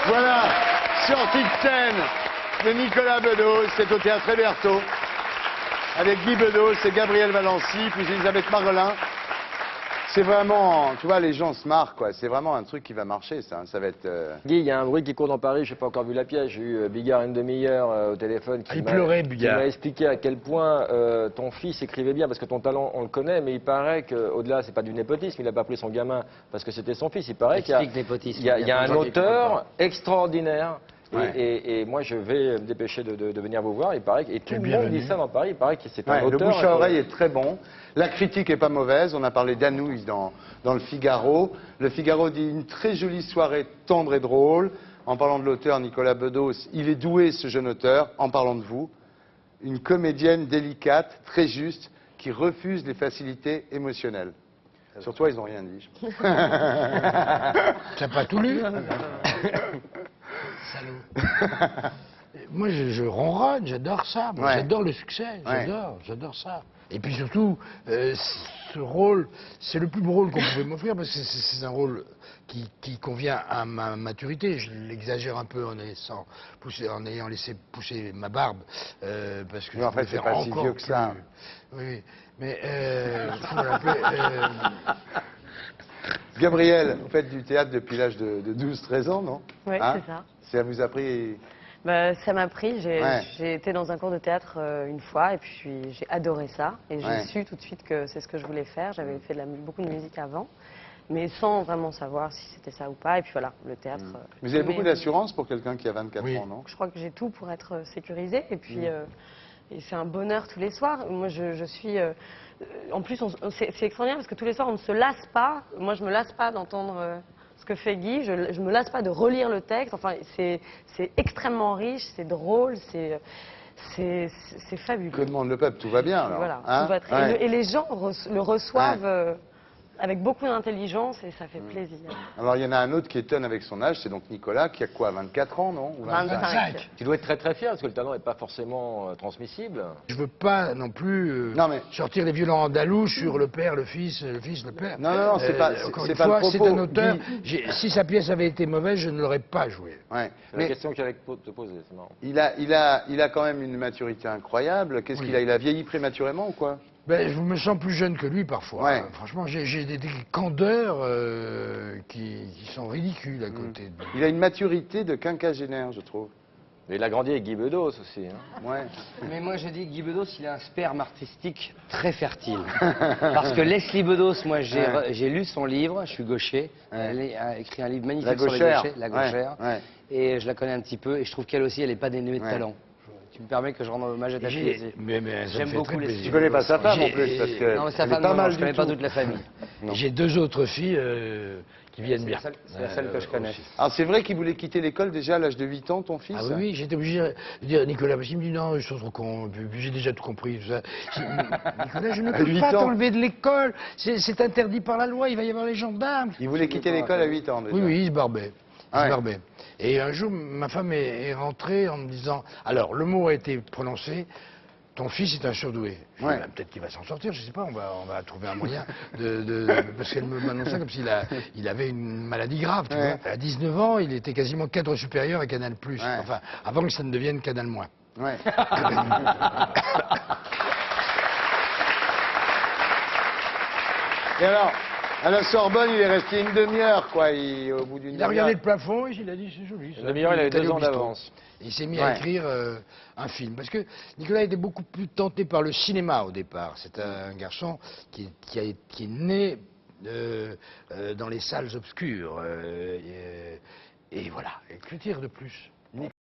Voilà, sortie de scène de Nicolas Bedos, c'est au Théâtre Hébertot, avec Guy Bedos et Gabriel Valency, puis Elisabeth Margolin. C'est vraiment, tu vois, les gens se marrent, quoi. C'est vraiment un truc qui va marcher, ça. Ça va être... Guy, il y a un bruit qui court dans Paris, je n'ai pas encore vu la pièce. J'ai eu Bigard une demi-heure au téléphone qui m'a expliqué à quel point ton fils écrivait bien, parce que ton talent, on le connaît, mais il paraît qu'au-delà, c'est pas du népotisme, il n'a pas pris son gamin parce que c'était son fils. Il paraît qu'il y a un auteur extraordinaire. Ouais. Et moi, je vais me dépêcher de venir vous voir. Il paraît et tout le monde dit ça dans Paris. Il paraît que c'est un auteur. Le bouche à oreille est très bon. La critique est pas mauvaise. On a parlé d'Anouilh dans le Figaro. Le Figaro dit une très jolie soirée tendre et drôle. En parlant de l'auteur Nicolas Bedos, il est doué ce jeune auteur. En parlant de vous, une comédienne délicate, très juste, qui refuse les facilités émotionnelles. Sur toi, ils n'ont rien dit. T'as pas tout lu? Salaud. Moi, je ronronne, j'adore ça. Moi, j'adore le succès, j'adore ça. Et puis surtout, ce rôle, c'est le plus beau rôle qu'on pouvait m'offrir parce que c'est un rôle qui convient à ma maturité. Je l'exagère un peu en ayant laissé pousser ma barbe. Parce que mais en fait, c'est pas si vieux que ça. Oui, mais faut l'appeler... Gabriel, vous faites du théâtre depuis l'âge de 12-13 ans, non? Oui, c'est ça. Ça vous a pris... Ça m'a pris. J'ai été dans un cours de théâtre une fois et puis j'ai adoré ça. Et j'ai su tout de suite que c'est ce que je voulais faire. J'avais fait beaucoup de musique avant, mais sans vraiment savoir si c'était ça ou pas. Et puis voilà, le théâtre... Vous avez beaucoup d'assurance pour quelqu'un qui a 24 ans, non? Je crois que j'ai tout pour être sécurisée. Et puis et c'est un bonheur tous les soirs. Moi, je suis... en plus, c'est extraordinaire parce que tous les soirs, on ne se lasse pas. Moi, je me lasse pas d'entendre... ce que fait Guy, je me lasse pas de relire le texte. Enfin, c'est extrêmement riche, c'est drôle, c'est fabuleux. Que demande le peuple? Tout va bien, alors. Voilà, tout va très bien. Et les gens le reçoivent avec beaucoup d'intelligence et ça fait plaisir. Alors, il y en a un autre qui étonne avec son âge, c'est donc Nicolas, qui a quoi, 24 ans, non? Ou 25. Tu dois être très très fier parce que le talent n'est pas forcément transmissible. Je veux pas non plus sortir les violents andalous sur le père, le fils, le père. Non, c'est pas le propos. C'est un auteur. Si sa pièce avait été mauvaise, je ne l'aurais pas jouée. C'est la question que j'allais te poser, c'est marrant. Il a quand même une maturité incroyable. Qu'est-ce qu'il a? Il a vieilli prématurément ou quoi? Je me sens plus jeune que lui parfois. Franchement, j'ai des candeurs qui sont ridicules à côté de lui. Il a une maturité de quinquagénaire, je trouve. Mais il a grandi avec Guy Bedos aussi. Mais moi, je dis que Guy Bedos, il a un sperme artistique très fertile. Parce que Leslie Bedos, moi, j'ai lu son livre, je suis gaucher. Elle a écrit un livre magnifique sur les gauchers, La Gauchère. Et je la connais un petit peu, et je trouve qu'elle aussi, elle n'est pas dénuée de talent. Tu me permets que je rende hommage à ta fille aussi. J'aime beaucoup les filles. Tu connais pas sa femme en plus, parce que... Non, mais sa femme, non, je connais pas toute la famille. J'ai deux autres filles qui viennent bien. C'est la seule que je connais. Alors c'est vrai qu'il voulait quitter l'école déjà à l'âge de 8 ans, ton fils? Ah oui, j'étais obligé de dire Nicolas, parce qu'il me dit non, ils sont trop cons, j'ai déjà tout compris. Tout ça. Nicolas, je ne peux pas t'enlever de l'école, c'est interdit par la loi, il va y avoir les gendarmes. Il voulait quitter l'école à 8 ans déjà? Oui, il se barbait. Et un jour, ma femme est rentrée en me disant, alors le mot a été prononcé, ton fils est un surdoué. Je dis, peut-être qu'il va s'en sortir, je sais pas, on va trouver un moyen parce qu'elle m'annonçait comme s'il avait une maladie grave, tu vois. À 19 ans, il était quasiment cadre supérieur à Canal+, enfin, avant que ça ne devienne Canal-. Et alors, à la Sorbonne, il est resté une demi-heure, quoi, au bout d'une demi-heure. Il a regardé le plafond et il a dit, c'est joli. Une demi-heure, il avait 2 ans d'avance. Il s'est mis à écrire un film. Parce que Nicolas était beaucoup plus tenté par le cinéma au départ. C'est un garçon qui est né dans les salles obscures. Et voilà, et que dire de plus?